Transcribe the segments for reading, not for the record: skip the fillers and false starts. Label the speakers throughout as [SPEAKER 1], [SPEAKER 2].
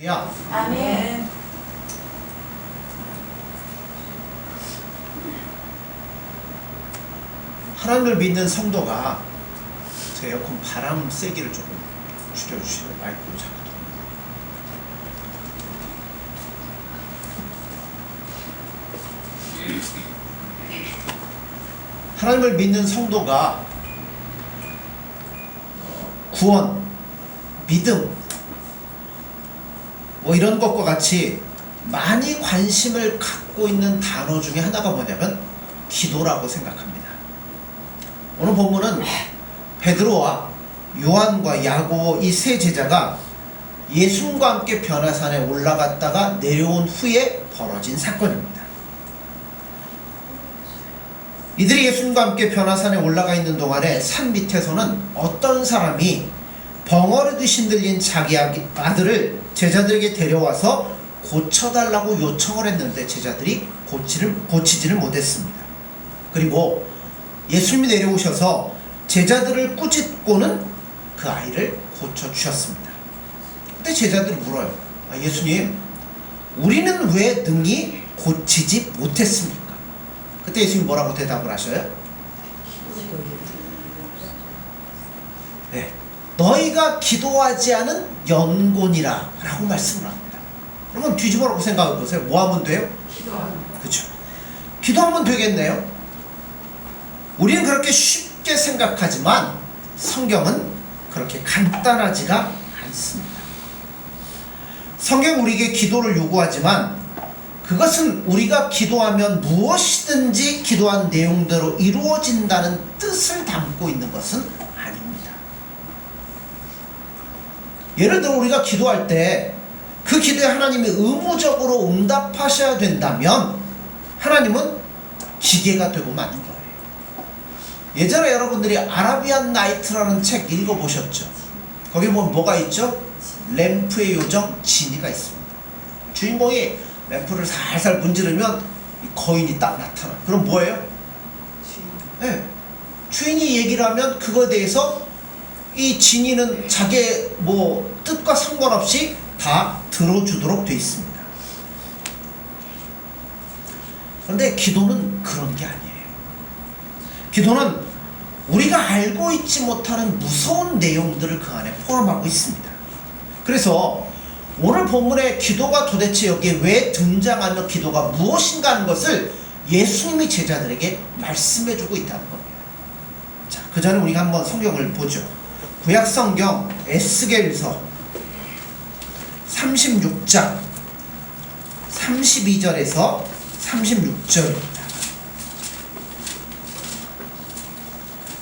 [SPEAKER 1] 야,
[SPEAKER 2] 아멘.
[SPEAKER 1] 하나님을 믿는 성도가 제 에어컨 바람 세기를 조금 줄여주시면 마이크로 잡고 하나님을 믿는 성도가 구원, 믿음 뭐 이런 것과 같이 많이 관심을 갖고 있는 단어 중에 하나가 뭐냐면 기도라고 생각합니다. 오늘 본문은 베드로와 요한과 야고보 이 세 제자가 예수님과 함께 변화산에 올라갔다가 내려온 후에 벌어진 사건입니다. 이들이 예수님과 함께 변화산에 올라가 있는 동안에 산 밑에서는 어떤 사람이 벙어리 귀신 들린 자기 아들을 제자들에게 데려와서 고쳐달라고 요청을 했는데 제자들이 고치지를 못했습니다. 그리고 예수님이 내려오셔서 제자들을 꾸짖고는 그 아이를 고쳐주셨습니다. 그때 제자들이 물어요. 예수님, 우리는 왜 능히 고치지 못했습니까? 그때 예수님이 뭐라고 대답을 하셔요? 네, 너희가 기도하지 않은 연곤이라 라고 말씀을 합니다. 여러분 뒤집어라고 생각해 보세요. 뭐 하면 돼요? 그렇죠. 기도하면 되겠네요. 우리는 그렇게 쉽게 생각하지만 성경은 그렇게 간단하지가 않습니다. 성경은 우리에게 기도를 요구하지만 그것은 우리가 기도하면 무엇이든지 기도한 내용대로 이루어진다는 뜻을 담고 있는 것은 아닙니다. 예를 들어 우리가 기도할 때 그 기도에 하나님이 의무적으로 응답하셔야 된다면 하나님은 기계가 되고 마는 거예요. 예전에 여러분들이 아라비안 나이트라는 책 읽어보셨죠? 거기 보면 뭐가 있죠? 램프의 요정 지니가 있습니다. 주인공이 램프를 살살 문지르면 거인이 딱 나타나요. 그럼 뭐예요? 네. 주인이 얘기를 하면 그거에 대해서 이 지니는 자기의 뜻과 상관없이 다 들어주도록 되어 있습니다. 그런데 기도는 그런 게 아니에요. 기도는 우리가 알고 있지 못하는 무서운 내용들을 그 안에 포함하고 있습니다. 그래서 오늘 본문의 기도가 도대체 여기에 왜 등장하며 기도가 무엇인가 하는 것을 예수님이 제자들에게 말씀해주고 있다는 겁니다. 자, 그 전에 우리가 한번 성경을 보죠. 구약성경 에스겔서 36장 32절에서 36절입니다.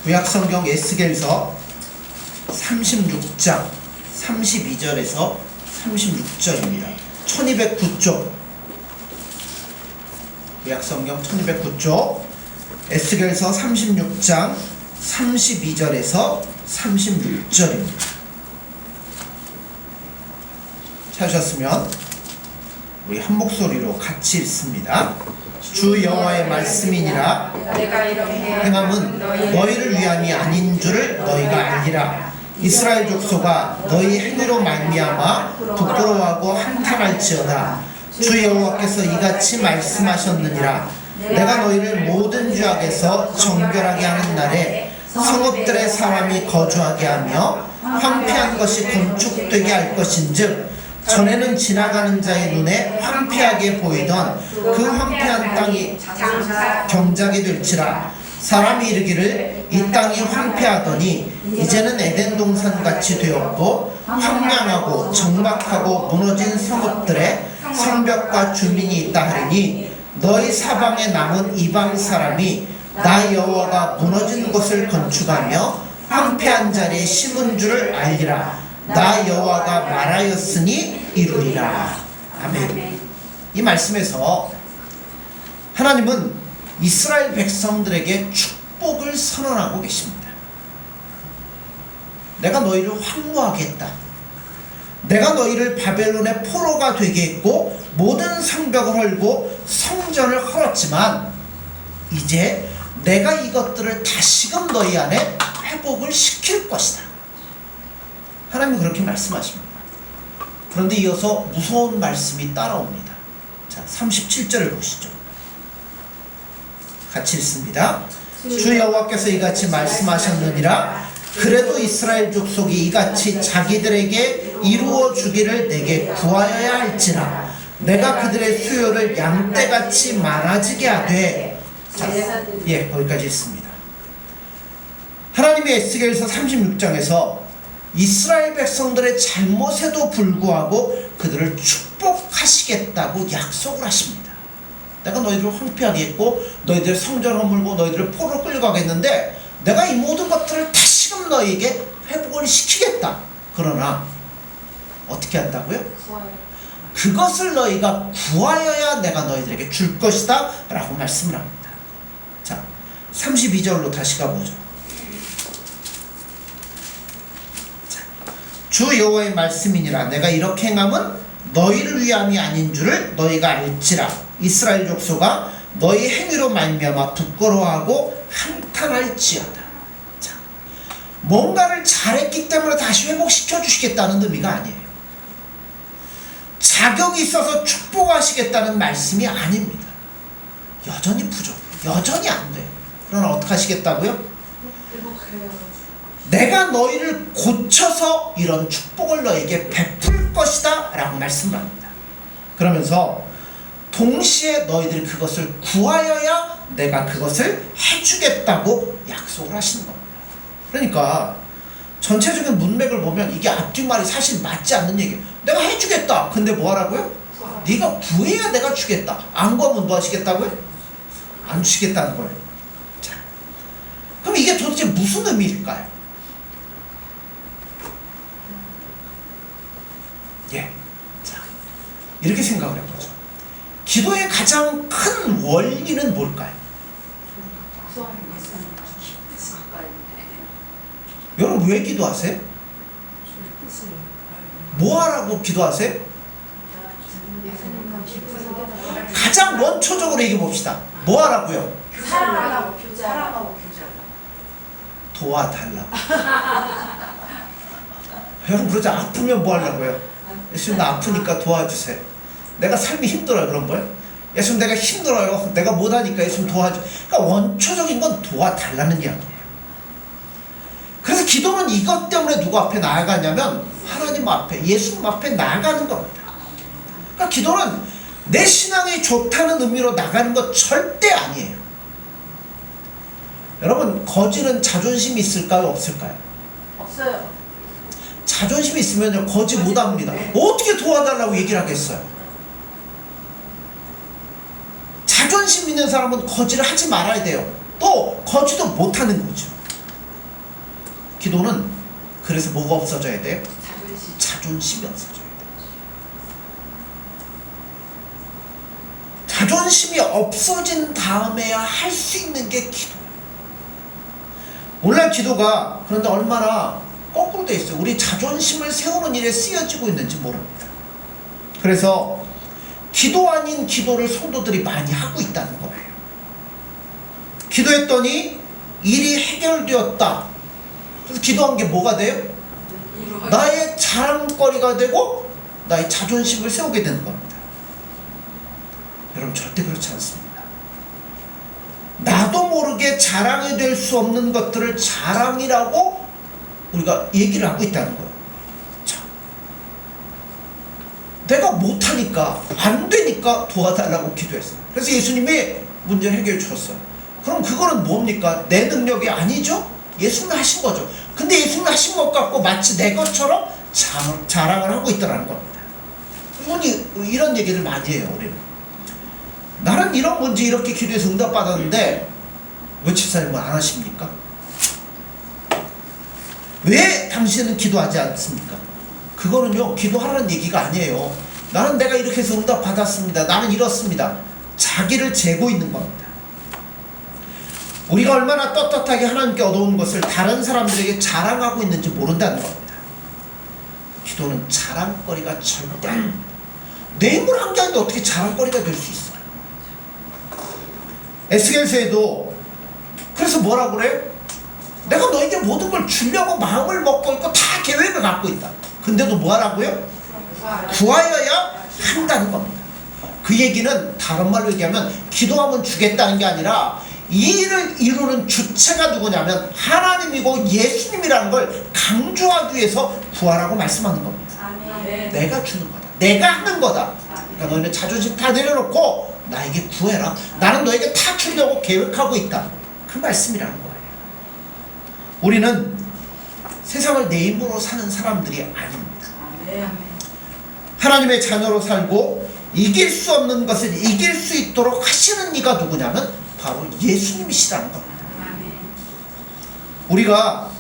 [SPEAKER 1] 구약성경 에스겔서 36장 32절에서 36절입니다. 1209쪽 구약성경 1209쪽 에스겔서 36장 32절에서 36절입니다. 찾으셨으면 우리 한 목소리로 같이 읽습니다. 주 여호와의 말씀이니라.
[SPEAKER 2] 내가 이렇게
[SPEAKER 1] 행함은 너희를 위함이 아닌 줄을 너희가 알리라. 이스라엘 족속아, 너희 행위로 말미암아 부끄러워하고 한탄할지어다. 주 여호와께서 이같이 말씀하셨느니라. 내가 너희를 모든 죄악에서 정결하게 하는 날에 성읍들의 사람이 거주하게 하며 황폐한 것이 건축되게 할 것인즉 전에는 지나가는 자의 눈에 황폐하게 보이던 그 황폐한 땅이 경작이 될지라. 사람이 이르기를 이 땅이 황폐하더니 이제는 에덴 동산같이 되었고 황량하고 적막하고 무너진 성읍들에 성벽과 주민이 있다 하리니 너희 사방에 남은 이방 사람이 나 여호와가 무너진 곳을 건축하며 황폐한 자리에 심은 줄을 알리라. 나 여호와가 말하였으니 이루리라. 아멘. 이 말씀에서 하나님은 이스라엘 백성들에게 축복을 선언하고 계십니다. 내가 너희를 황무하겠다. 내가 너희를 바벨론의 포로가 되게 했고 모든 성벽을 헐고 성전을 헐었지만 이제 내가 이것들을 다시금 너희 안에 회복을 시킬 것이다. 하나님은 그렇게 말씀하십니다. 그런데 이어서 무서운 말씀이 따라옵니다. 자, 37절을 보시죠. 같이 읽습니다. 주 여호와께서 이같이 말씀하셨느니라. 그래도 이스라엘 족속이 이같이 자기들에게 이루어 주기를 내게 구하여야 할지라. 내가 그들의 수요를 양떼같이 많아지게 하되. 자, 거기까지 있습니다. 하나님의 에스겔서 36장에서 이스라엘 백성들의 잘못에도 불구하고 그들을 축복하시겠다고 약속을 하십니다. 내가 너희들을 황폐하게 했고 너희들 성전을 허물고 너희들을 포로 끌려가겠는데 내가 이 모든 것들을 다시금 너희에게 회복을 시키겠다. 그러나 어떻게 한다고요? 그것을 너희가 구하여야 내가 너희들에게 줄 것이다 라고 말씀을 합니다. 자, 32절로 다시 가보죠. 자, 주 여호와의 말씀이니라. 내가 이렇게 행함은 너희를 위함이 아닌 줄을 너희가 알지라. 이스라엘 족속아 너희 행위로 말미암아 부끄러워하고 한탄할지어다. 자, 뭔가를 잘했기 때문에 다시 회복시켜 주시겠다는 의미가 아니에요. 자격이 있어서 축복하시겠다는 말씀이 아닙니다. 여전히 부족해요. 여전히 안 돼요. 그러나 어떻게 하시겠다고요? 내가 너희를 고쳐서 이런 축복을 너에게 베풀 것이다 라고 말씀을 합니다. 그러면서 동시에 너희들이 그것을 구하여야 내가 그것을 해주겠다고 약속을 하시는 겁니다. 그러니까 전체적인 문맥을 보면 이게 앞뒷말이 사실 맞지 않는 얘기예요. 내가 해주겠다. 근데 뭐 하라고요? 네가 구해야 내가 주겠다. 안 구하면 뭐 하시겠다고요? 안 주시겠다는 거예요. 자, 그럼 이게 도대체 무슨 의미일까요? 자, 이렇게 생각을 해보죠. 기도의 가장 큰 원리는 뭘까요? 여러분 왜 기도하세요? 뭐 하라고 기도하세요? 가장 원초적으로 얘기해 봅시다. 뭐 하라고요?
[SPEAKER 2] 사랑하고 교제하고
[SPEAKER 1] 도와달라. 여러분 그러지 아프면 뭐 하려고요? 예수님 나 아프니까 도와주세요. 내가 삶이 힘들어요. 그런 거예요? 예수님 내가 힘들어요. 내가 못하니까 예수님 도와줘. 그러니까 원초적인 건 도와달라는 이야기예요. 그래서 기도는 이것 때문에 누구 앞에 나아가냐면 하나님 앞에, 예수님 앞에 나아가는 겁니다. 그러니까 기도는 내 신앙이 좋다는 의미로 나가는 것 절대 아니에요. 여러분 거지는 자존심이 있을까요? 없을까요?
[SPEAKER 2] 없어요.
[SPEAKER 1] 자존심이 있으면요 거지 못합니다. 어떻게 도와달라고 얘기를 하겠어요? 자존심 있는 사람은 거지를 하지 말아야 돼요. 또 거지도 못하는 거죠. 기도는 그래서 뭐가 없어져야 돼요? 자존심이 없어져야 돼요. 자존심이 없어진 다음에야 할 수 있는 게 기도예요. 오늘날 기도가 그런데 얼마나 거꾸로 돼 있어요. 우리 자존심을 세우는 일에 쓰여지고 있는지 모릅니다. 그래서 기도 아닌 기도를 성도들이 많이 하고 있다는 거예요. 기도했더니 일이 해결되었다. 그래서 기도한 게 뭐가 돼요? 나의 자랑거리가 되고 나의 자존심을 세우게 되는 겁니다. 여러분 절대 그렇지 않습니다. 나도 모르게 자랑이 될 수 없는 것들을 자랑이라고 우리가 얘기를 하고 있다는 거예요. 자, 내가 못하니까 안 되니까 도와달라고 기도했어요. 그래서 예수님이 문제를 해결해 주셨어요. 그럼 그거는 뭡니까? 내 능력이 아니죠? 예수님이 하신 거죠. 근데 예수님이 하신 것 같고 마치 내 것처럼 자랑을 하고 있더라는 겁니다. 이런 얘기를 많이 해요. 우리는 나는 이런 문제 이렇게 기도해서 응답받았는데 왜 집사님은 안 하십니까? 왜 당신은 기도하지 않습니까? 그거는요 기도하라는 얘기가 아니에요. 나는 내가 이렇게 해서 응답받았습니다. 나는 이렇습니다. 자기를 재고 있는 겁니다. 우리가 얼마나 떳떳하게 하나님께 얻어온 것을 다른 사람들에게 자랑하고 있는지 모른다는 겁니다. 기도는 자랑거리가 절대 아닙니다. 뇌물 한 게 아닌데 어떻게 자랑거리가 될 수 있어요? 에스겔서에도 그래서 뭐라고 그래요? 내가 너에게 모든 걸 주려고 마음을 먹고 있고 다 계획을 갖고 있다. 근데도 뭐 하라고요? 구하여야 한다는 겁니다. 그 얘기는 다른 말로 얘기하면 기도하면 주겠다는 게 아니라 이 일을 이루는 주체가 누구냐면 하나님이고 예수님이라는 걸 강조하기 위해서 구하라고 말씀하는 겁니다.
[SPEAKER 2] 아멘.
[SPEAKER 1] 내가 주는 거다. 내가 하는 거다. 그러니까 너희는 자존심 다 내려놓고 나에게 구해라. 나는 너에게 다 주려고 계획하고 있다. 그 말씀이라는 거예요. 우리는 세상을 내 힘으로 사는 사람들이 아닙니다.
[SPEAKER 2] 아멘.
[SPEAKER 1] 하나님의 자녀로 살고 이길 수 없는 것을 이길 수 있도록 하시는 이가 누구냐면 바로 예수님이시라는 겁니다.
[SPEAKER 2] 아멘.
[SPEAKER 1] 우리가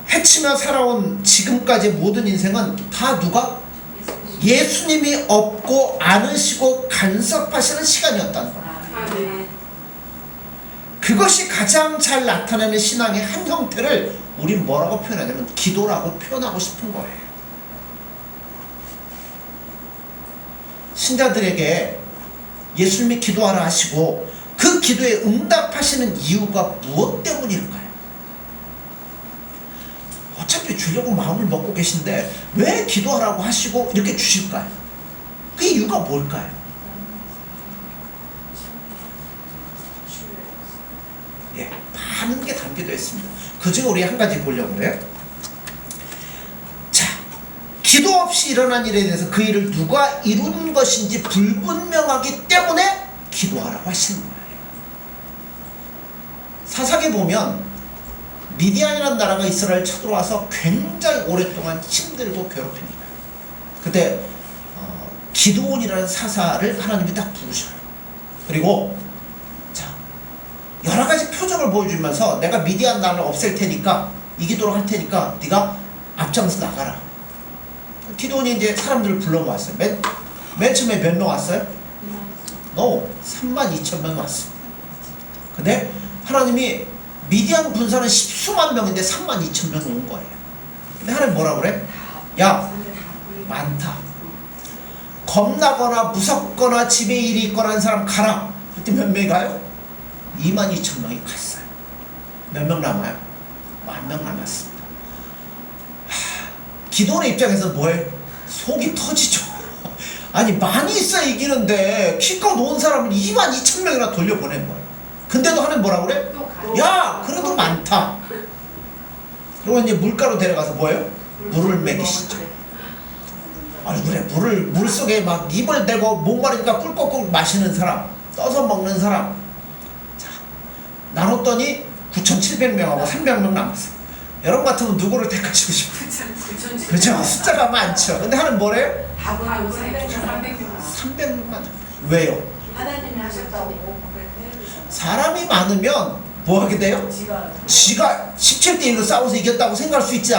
[SPEAKER 1] 헤치며 살아온 지금까지 모든 인생은 다 누가? 예수님이 없고 안으시고 간섭하시는 시간이었다는 겁니다.
[SPEAKER 2] 아멘.
[SPEAKER 1] 그것이 가장 잘 나타내는 신앙의 한 형태를 우린 뭐라고 표현하냐면 기도라고 표현하고 싶은 거예요. 신자들에게 예수님이 기도하라 하시고 그 기도에 응답하시는 이유가 무엇 때문일까요? 어차피 주려고 마음을 먹고 계신데 왜 기도하라고 하시고 이렇게 주실까요? 그 이유가 뭘까요? 예, 많은 게 담겨져 있습니다. 그 중에 우리 한 가지 보려고 그래요. 자, 기도 없이 일어난 일에 대해서 그 일을 누가 이룬 것인지 불분명하기 때문에 기도하라고 하시는 거예요. 사사기 보면 미디안이라는 나라가 이스라엘 쳐들어와서 굉장히 오랫동안 힘들고 괴롭힙니다. 그때 기드온이라는 사사를 하나님이 딱 부르셔요. 그리고 자, 여러 가지 표적을 보여주면서 내가 미디안 나라를 없앨 테니까 이기도록 할 테니까 네가 앞장서 나가라. 기드온이 이제 사람들을 불러 모았어요. 맨 처음에 몇 명 왔어요? 32,000명 왔습니다. 근데 하나님이 미디안 군사는 10수만 명인데 32,000명 온 거예요. 근데 하나님 뭐라 그래? 야, 많다. 겁나거나 무섭거나 집에 일이 있거나 하는 사람 가라. 그때 몇 명이 가요? 22,000명이 갔어요. 몇 명 남아요? 10,000명 남았습니다. 기도원의 입장에서 뭐해? 속이 터지죠. 아니 많이 있어야 이기는데 키껏 놓은 사람을 22,000명이나 돌려보낸 거예요. 근데도 하나님 뭐라 그래? 야, 그래도 많다. 그리고 이제 물가로 데려가서 뭐예요? 물을 먹이시죠. 아니 그래, 물 속에 막 입을 대고 목마르니까 꿀꺽꿀 마시는 사람, 떠서 먹는 사람. 자, 나눴더니 9,700명하고 300명 남았어요. 여러분 같으면 누구를 택하시고 싶어요? 그렇죠, 숫자가 많죠. 근데 하나님 뭐래요? 300명만. 왜요?
[SPEAKER 2] 하나님이 하셨다고 고백해야 되잖아.
[SPEAKER 1] 사람이 많으면 뭐 하게 돼요? 지가 17대 1로 싸워서 이겼다고 생각할 수 있지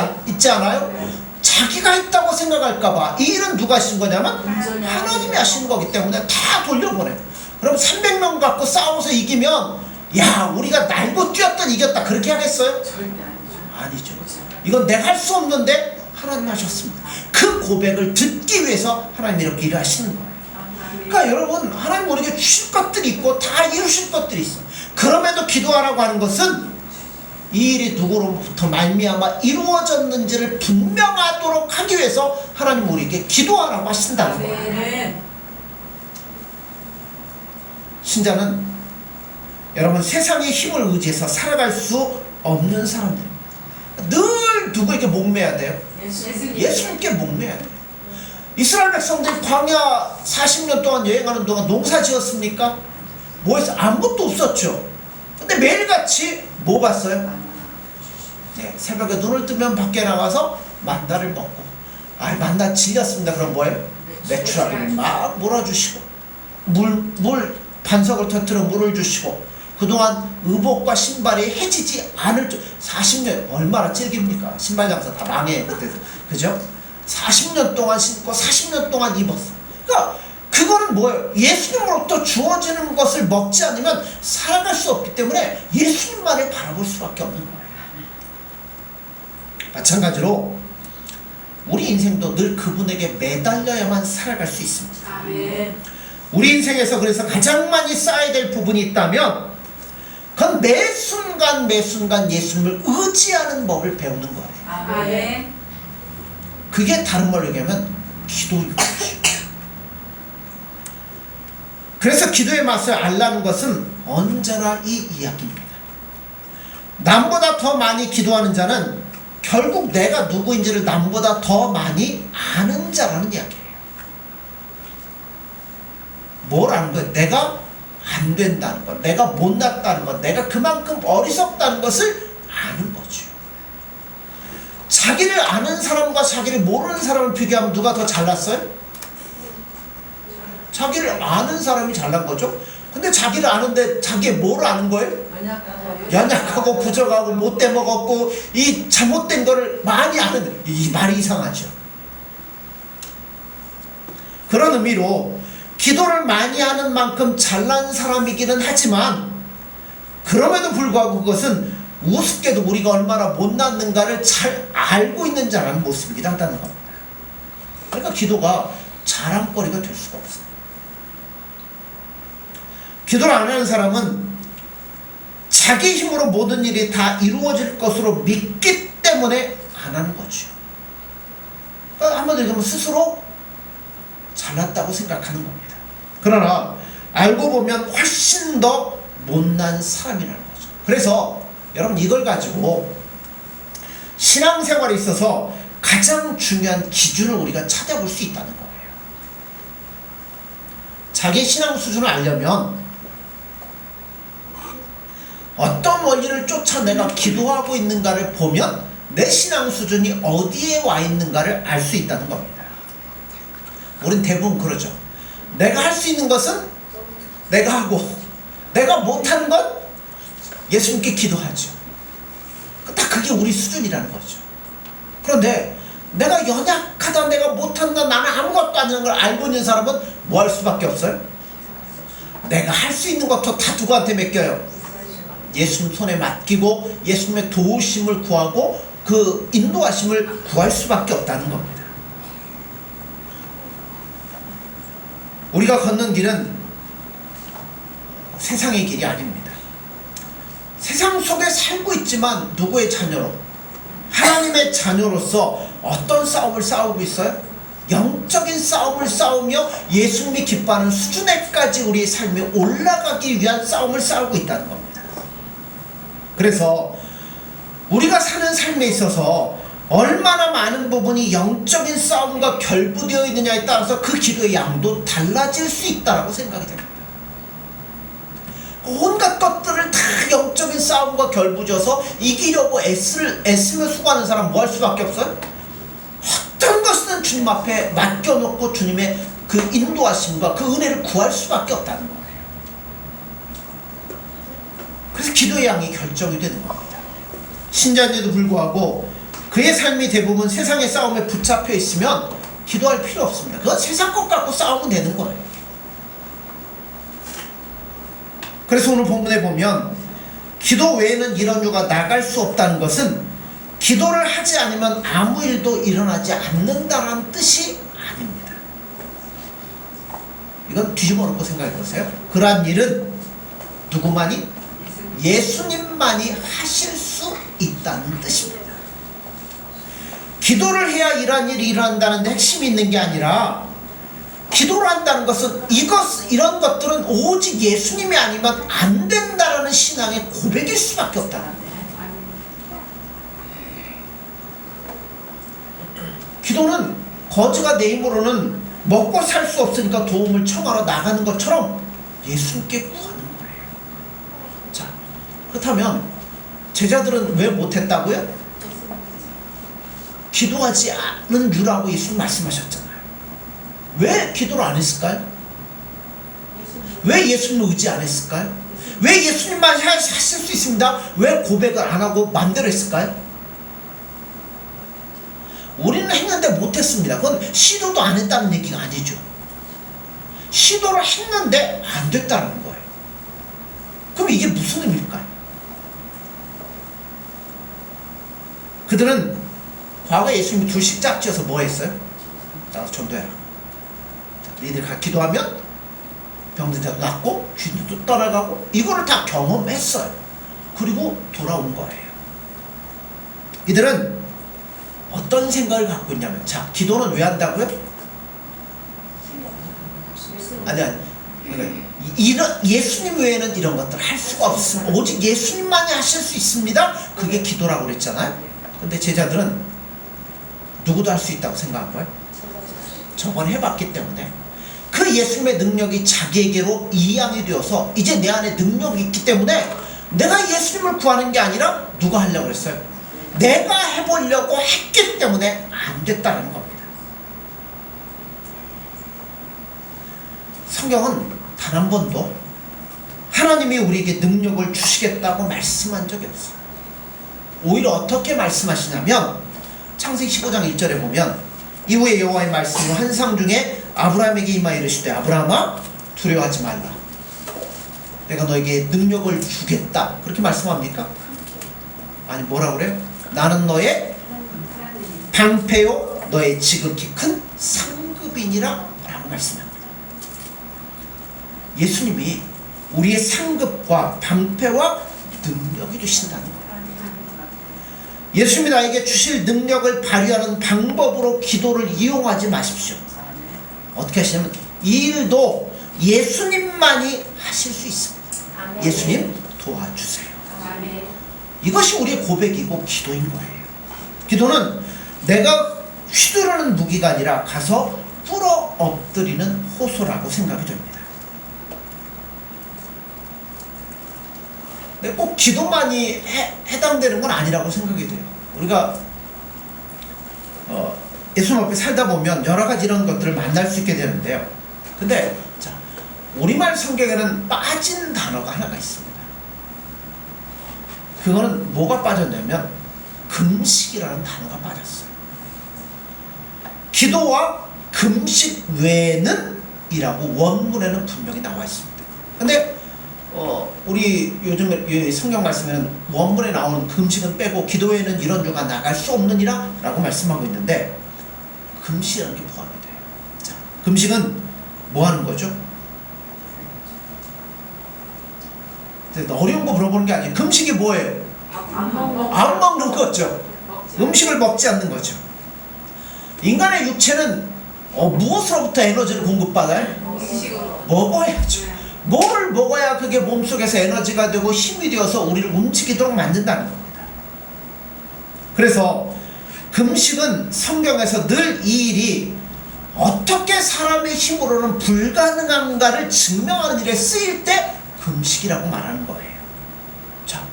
[SPEAKER 1] 않아요? 자기가 했다고 생각할까봐. 이 일은 누가 하신 거냐면 하나님이 하시는 거기 때문에 다 돌려보내요. 그럼 300명 갖고 싸워서 이기면 야, 우리가 날고 뛰었던 이겼다 그렇게 하겠어요?
[SPEAKER 2] 절대 아니죠.
[SPEAKER 1] 아니죠. 이건 내가 할 수 없는데 하나님 하셨습니다. 그 고백을 듣기 위해서 하나님이 이렇게 일을 하시는 거예요. 그러니까 여러분, 하나님 우리에게 주실 것들이 있고 다 이루실 것들이 있어. 그럼에도 기도하라고 하는 것은 이 일이 누구로부터 말미암아 이루어졌는지를 분명하도록 하기 위해서 하나님 우리에게 기도하라고 하신다는 거예요. 신자는 여러분 세상의 힘을 의지해서 살아갈 수 없는 사람들, 늘 누구에게 목매야 돼요? 예수님께 목매야 돼요. 이스라엘 백성들이 광야 40년 동안 여행하는 동안 농사 지었습니까? 뭐 했어? 아무것도 없었죠. 근데 매일같이 뭐 봤어요? 네, 새벽에 눈을 뜨면 밖에 나가서 만나를 먹고, 만나 질렸습니다. 그럼 뭐예요? 메추라기를 막 몰아주시고 물 반석을 터뜨려 물을 주시고, 그동안 의복과 신발이 해지지 않을 줄. 40년 얼마나 질깁니까? 신발 장사 다 망해 그때도. 그죠? 40년 동안 신고 40년 동안 입었어. 그러니까 그거는 뭐예요? 예수님으로부터 주어지는 것을 먹지 않으면 살아갈 수 없기 때문에 예수님만을 바라볼 수밖에 없는 거예요. 마찬가지로 우리 인생도 늘 그분에게 매달려야만 살아갈 수 있습니다.
[SPEAKER 2] 아멘.
[SPEAKER 1] 우리 인생에서 그래서 가장 많이 쌓아야 될 부분이 있다면 그건 매 순간 예수님을 의지하는 법을 배우는 거예요.
[SPEAKER 2] 아멘.
[SPEAKER 1] 그게 다른 말로 얘기하면 기도인 것이요. 그래서 기도의 맛을 알라는 것은 언제나 이 이야기입니다. 남보다 더 많이 기도하는 자는 결국 내가 누구인지를 남보다 더 많이 아는 자라는 이야기예요. 뭘 아는 거예요? 내가 안 된다는 것, 내가 못났다는 것, 내가 그만큼 어리석다는 것을 아는 거죠. 자기를 아는 사람과 자기를 모르는 사람을 비교하면 누가 더 잘났어요? 자기를 아는 사람이 잘난 거죠. 근데 자기를 아는데 자기의 뭘 아는 거예요? 연약하고 부족하고 못돼 먹었고 이 잘못된 거를 많이 아는, 이 말이 이상하죠. 그런 의미로 기도를 많이 하는 만큼 잘난 사람이기는 하지만 그럼에도 불구하고 그것은 우습게도 우리가 얼마나 못났는가를 잘 알고 있는 자라는 모습이 한다는 겁니다. 그러니까 기도가 자랑거리가 될 수가 없어요. 기도를 안 하는 사람은 자기 힘으로 모든 일이 다 이루어질 것으로 믿기 때문에 안 하는 거죠. 그러니까 한마디로 얘기하면 스스로 잘났다고 생각하는 겁니다. 그러나 알고 보면 훨씬 더 못난 사람이라는 거죠. 그래서 여러분 이걸 가지고 신앙생활에 있어서 가장 중요한 기준을 우리가 찾아볼 수 있다는 거예요. 자기 신앙 수준을 알려면 어떤 원리를 쫓아 내가 기도하고 있는가를 보면 내 신앙 수준이 어디에 와 있는가를 알 수 있다는 겁니다. 우린 대부분 그러죠. 내가 할 수 있는 것은 내가 하고 내가 못하는 건 예수님께 기도하죠. 딱 그게 우리 수준이라는 거죠. 그런데 내가 연약하다, 내가 못한다, 나는 아무것도 아니라는 걸 알고 있는 사람은 뭐 할 수밖에 없어요? 내가 할 수 있는 것도 다 누구한테 맡겨요? 예수님 손에 맡기고 예수님의 도우심을 구하고 그 인도하심을 구할 수밖에 없다는 겁니다. 우리가 걷는 길은 세상의 길이 아닙니다. 세상 속에 살고 있지만 누구의 자녀로? 하나님의 자녀로서 어떤 싸움을 싸우고 있어요? 영적인 싸움을 싸우며 예수님이 기뻐하는 수준에까지 우리의 삶이 올라가기 위한 싸움을 싸우고 있다는 겁니다. 그래서 우리가 사는 삶에 있어서 얼마나 많은 부분이 영적인 싸움과 결부되어 있느냐에 따라서 그 기도의 양도 달라질 수 있다고 생각이 됩니다. 온갖 것들을 다 영적인 싸움과 결부져서 이기려고 애쓰며 수고하는 사람 뭐 할 수밖에 없어요? 어떤 것은 주님 앞에 맡겨놓고 주님의 그 인도하심과 그 은혜를 구할 수밖에 없다는 거예요. 그래서 기도의 양이 결정이 되는 겁니다. 신자인데도 불구하고 그의 삶이 대부분 세상의 싸움에 붙잡혀 있으면 기도할 필요 없습니다. 그건 세상 것 갖고 싸우면 되는 거예요. 그래서 오늘 본문에 보면 기도 외에는 이런 유가 나갈 수 없다는 것은 기도를 하지 않으면 아무 일도 일어나지 않는다는 뜻이 아닙니다. 이건 뒤집어 놓고 생각해 보세요. 그러한 일은 누구만이? 예수님만이 하실 수 있다는 뜻입니다. 기도를 해야 이러한 일이 일어난다는 핵심이 있는 게 아니라 기도를 한다는 것은 이런 것들은 오직 예수님이 아니면 안 된다라는 신앙의 고백일 수밖에 없다는 거예요. 기도는 거지가 내 힘으로는 먹고 살 수 없으니까 도움을 청하러 나가는 것처럼 예수님께 구하는 거예요. 자, 그렇다면 제자들은 왜 못했다고요? 기도하지 않은 유라고 예수님 말씀하셨잖아요. 왜 기도를 안 했을까요? 왜 예수님을 의지 안 했을까요? 왜 예수님만 하실 수 있습니다. 왜 고백을 안 하고 맘대로 했을까요? 우리는 했는데 못했습니다. 그건 시도도 안 했다는 얘기가 아니죠. 시도를 했는데 안 됐다는 거예요. 그럼 이게 무슨 의미일까요? 그들은 과거에 예수님이 둘씩 짝지어서 뭐 했어요? 나가서 전도해라. 너희들 가 기도하면 병든 자도 낫고 귀신도 떠나가고 이거를 다 경험했어요. 그리고 돌아온 거예요. 이들은 어떤 생각을 갖고 있냐면, 자, 기도는 왜 한다고요? 아니 그러니까 이런 예수님 외에는 이런 것들 할 수가 없습니다. 오직 예수님만이 하실 수 있습니다. 그게 기도라고 그랬잖아요. 근데 제자들은 누구도 할 수 있다고 생각한 거예요. 저번에 해봤기 때문에 그 예수님의 능력이 자기에게로 이양이 되어서 이제 내 안에 능력이 있기 때문에 내가 예수님을 구하는 게 아니라 누가 하려고 그랬어요? 내가 해보려고 했기 때문에 안 됐다는 겁니다. 성경은 단 한 번도 하나님이 우리에게 능력을 주시겠다고 말씀한 적이 없어요. 오히려 어떻게 말씀하시냐면 창세기 15장 1절에 보면 이후에 여호와의 말씀은 환상 중에 아브라함에게 임하여 이르시되 아브라함아 두려워하지 말라. 내가 너에게 능력을 주겠다. 그렇게 말씀합니까? 아니 뭐라 그래요? 나는 너의 방패요 너의 지극히 큰 상급이니라 라고 말씀합니다. 예수님이 우리의 상급과 방패와 능력이 되신다는 거예요. 예수님이 나에게 주실 능력을 발휘하는 방법으로 기도를 이용하지 마십시오. 어떻게 하시냐면 이 일도 예수님만이 하실 수 있습니다. 예수님 도와주세요. 이것이 우리의 고백이고 기도인 거예요. 기도는 내가 휘두르는 무기가 아니라 가서 꿇어 엎드리는 호소라고 생각이 됩니다. 근데 꼭 기도만이 해당되는 건 아니라고 생각이 돼요. 우리가 예수님 앞에 살다 보면 여러 가지 이런 것들을 만날 수 있게 되는데요. 근데 자, 우리말 성경에는 빠진 단어가 하나가 있습니다. 그거는 뭐가 빠졌냐면 금식이라는 단어가 빠졌어요. 기도와 금식 외에는 이라고 원문에는 분명히 나와 있습니다. 근데 우리 요즘에 성경 말씀에는 원문에 나오는 금식은 빼고 기도에는 이런 주가 나갈 수 없느니라 라고 말씀하고 있는데 금식이라는 게 포함이 돼요. 자, 금식은 뭐 하는 거죠? 어려운 거 물어보는 게 아니에요. 금식이 뭐예요? 안 먹는 거죠. 음식을 먹지 않는 거죠. 인간의 육체는 무엇으로부터 에너지를 공급받아요? 먹어야죠. 뭘 먹어야 그게 몸속에서 에너지가 되고 힘이 되어서 우리를 움직이도록 만든다는 겁니다. 그래서 금식은 성경에서 늘 이 일이 어떻게 사람의 힘으로는 불가능한가를 증명하는 일에 쓰일 때 금식이라고 말하는 거예요. 자,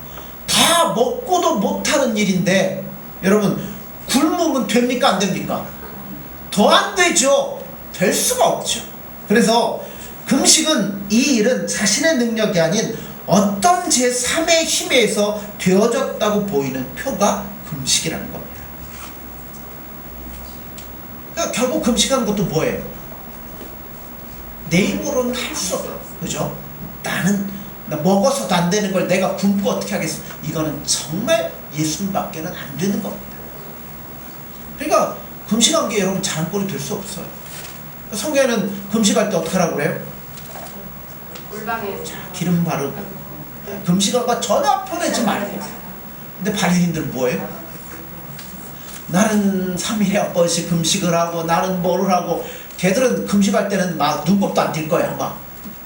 [SPEAKER 1] 다 먹고도 못하는 일인데 여러분 굶으면 됩니까 안 됩니까? 더 안 되죠. 될 수가 없죠. 그래서 금식은 이 일은 자신의 능력이 아닌 어떤 제3의 힘에 의해서 되어졌다고 보이는 표가 금식이라는 겁니다. 그러니까 결국 금식하는 것도 뭐예요? 내 힘으로는 할 수 없어요. 그죠? 나 먹어서도 안 되는 걸 내가 굶고 어떻게 하겠어? 이거는 정말 예수님밖에는 안 되는 겁니다. 그러니까 금식한 게 여러분 자랑거리 될 수 없어요. 성경에는 금식할 때 어떻게 하라고 그래요? 자, 기름 바르고 금식한 거 전혀 표내지 말고. 근데 바리새인들은 뭐예요? 나는 3일에 한 번씩 금식을 하고 나는 뭐를 하고 걔들은 금식할 때는 막 눈곱도 안 띌 거야 아마.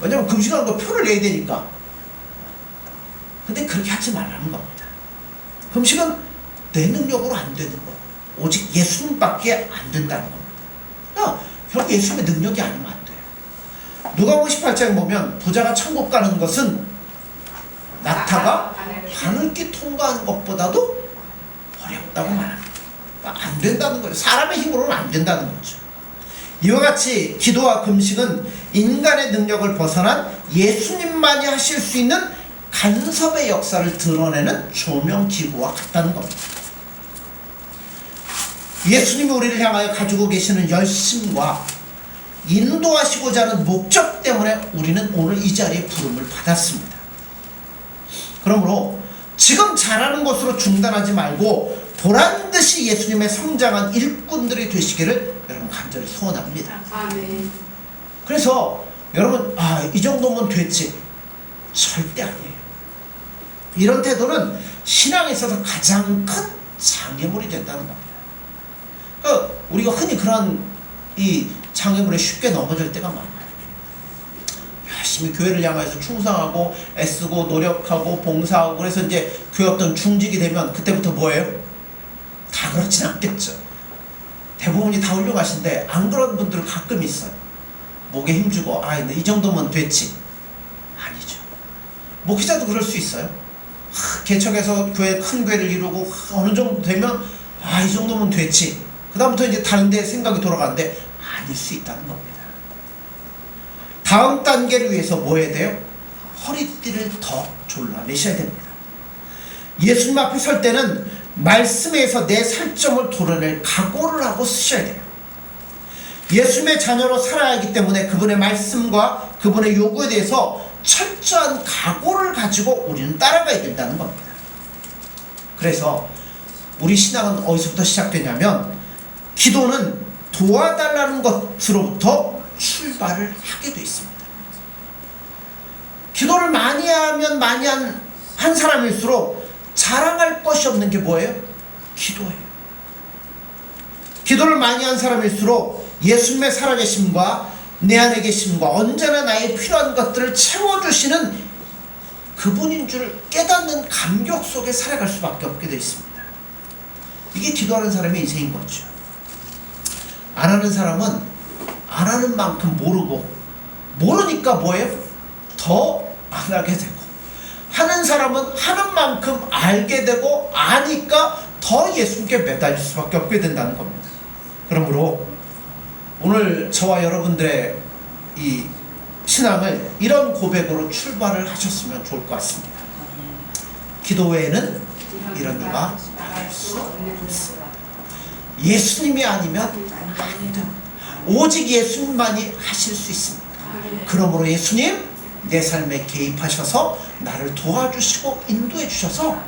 [SPEAKER 1] 왜냐면 금식하는 거 표를 내야 되니까. 근데 그렇게 하지 말라는 겁니다. 금식은 내 능력으로 안 되는 거. 오직 예수님밖에 안 된다는 겁니다. 그러니까 결국 예수님의 능력이 아니면 안 돼요. 누가복음 18장에 보면 부자가 천국 가는 것은 낙타가 하늘길 통과하는 것보다도 어렵다고 말합니다. 그러니까 안 된다는 거예요. 사람의 힘으로는 안 된다는 거죠. 이와 같이 기도와 금식은 인간의 능력을 벗어난 예수님만이 하실 수 있는 간섭의 역사를 드러내는 조명기구와 같다는 겁니다. 예수님이 우리를 향하여 가지고 계시는 열심과 인도하시고자 하는 목적 때문에 우리는 오늘 이 자리에 부름을 받았습니다. 그러므로 지금 잘하는 것으로 중단하지 말고 보란듯이 예수님의 성장한 일꾼들이 되시기를 여러분 간절히 소원합니다.
[SPEAKER 2] 아멘.
[SPEAKER 1] 그래서 여러분 이 정도면 됐지. 절대 아니에요. 이런 태도는 신앙에 있어서 가장 큰 장애물이 된다는 겁니다. 그러니까 우리가 흔히 그런 이 장애물에 쉽게 넘어질 때가 많아요. 열심히 교회를 향해서 충성하고 애쓰고 노력하고 봉사하고 그래서 이제 교회 어떤 중직이 되면 그때부터 뭐예요? 다 그렇진 않겠죠. 대부분이 다 훌륭하신데 안 그런 분들 가끔 있어요. 목에 힘주고 이 정도면 됐지. 아니죠. 목회자도 그럴 수 있어요. 개척해서 큰 교회를 이루고 어느 정도 되면 이 정도면 됐지. 그 다음부터 이제 다른 데 생각이 돌아가는데 아닐 수 있다는 겁니다. 다음 단계를 위해서 뭐 해야 돼요? 허리띠를 더 졸라매셔야 됩니다. 예수님 앞에 설 때는 말씀에서 내 살점을 도려낼 각오를 하고 쓰셔야 돼요. 예수님의 자녀로 살아야 하기 때문에 그분의 말씀과 그분의 요구에 대해서 철저한 각오를 가지고 우리는 따라가야 된다는 겁니다. 그래서 우리 신앙은 어디서부터 시작되냐면 기도는 도와달라는 것으로부터 출발을 하게 돼 있습니다. 기도를 많이 하면 많이 한 사람일수록 자랑할 것이 없는 게 뭐예요? 기도예요. 기도를 많이 한 사람일수록 예수님의 살아계심과 내 안에 계심과 언제나 나의 필요한 것들을 채워주시는 그분인 줄 깨닫는 감격 속에 살아갈 수밖에 없게 되어 있습니다. 이게 기도하는 사람의 인생인 거죠. 안 하는 사람은 안 하는 만큼 모르고 모르니까 뭐예요? 더 안 하게 되고 하는 사람은 하는 만큼 알게 되고 아니까 더 예수님께 매달릴 수밖에 없게 된다는 겁니다. 그러므로 오늘 저와 여러분들의 이 신앙을 이런 고백으로 출발을 하셨으면 좋을 것 같습니다. 기도 외에는 이런 이가 나갈 수 없습니다. 예수님이 아니면 안 됩니다. 오직 예수님만이 하실 수 있습니다. 그러므로 예수님 내 삶에 개입하셔서 나를 도와주시고 인도해 주셔서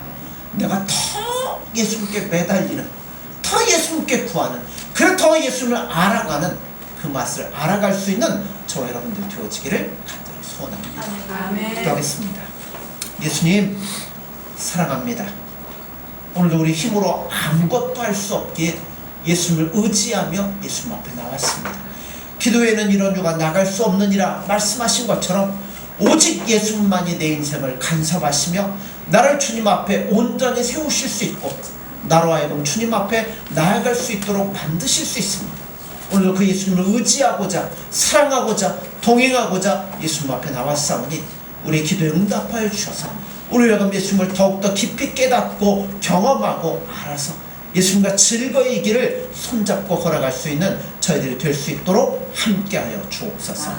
[SPEAKER 1] 내가 더 예수님께 매달리는, 더 예수님께 구하는, 그래 더 예수님을 알아가는 그 맛을 알아갈 수 있는 저와 여러분들 되어지기를 간절히 소원합니다. 기도하겠습니다. 예수님 사랑합니다. 오늘도 우리 힘으로 아무것도 할 수 없기에 예수님을 의지하며 예수님 앞에 나왔습니다. 기도에는 이런 유가 나갈 수 없느니라 말씀하신 것처럼 오직 예수님만이 내 인생을 간섭하시며 나를 주님 앞에 온전히 세우실 수 있고 나로 하여금 주님 앞에 나아갈 수 있도록 만드실 수 있습니다. 오늘도 그 예수님을 의지하고자 사랑하고자 동행하고자 예수님 앞에 나왔사오니 우리의 기도에 응답하여 주셔서 오늘 여러분 예수님을 더욱더 깊이 깨닫고 경험하고 알아서 예수님과 즐거이 이 길을 손잡고 걸어갈 수 있는 저희들이 될 수 있도록 함께하여 주옵소서.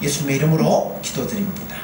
[SPEAKER 1] 예수님의 이름으로 기도드립니다.